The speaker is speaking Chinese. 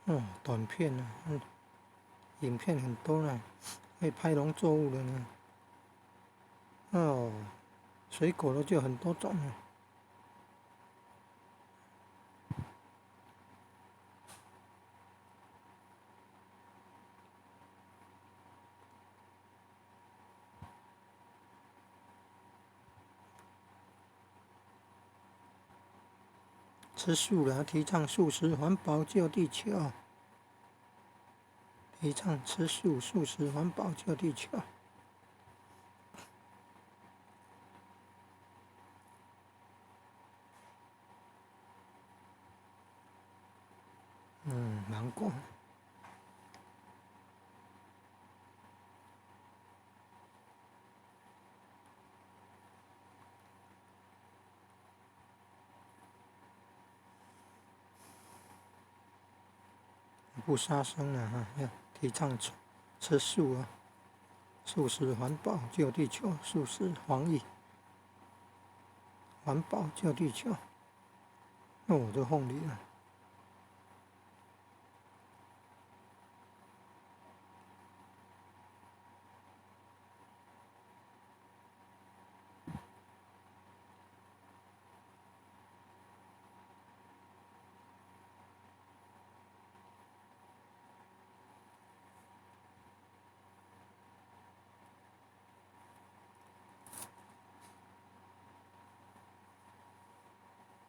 哦，短片啊，影片很多啦，可以拍农作物的呢。哦，水果的就很多种了。吃素啦，提倡素食环保救地球。提倡吃素、素食环保救地球。芒果。不杀生了哈，要提倡吃素啊，素食环保救地球，素食防疫环保救地球。那我就凤梨了。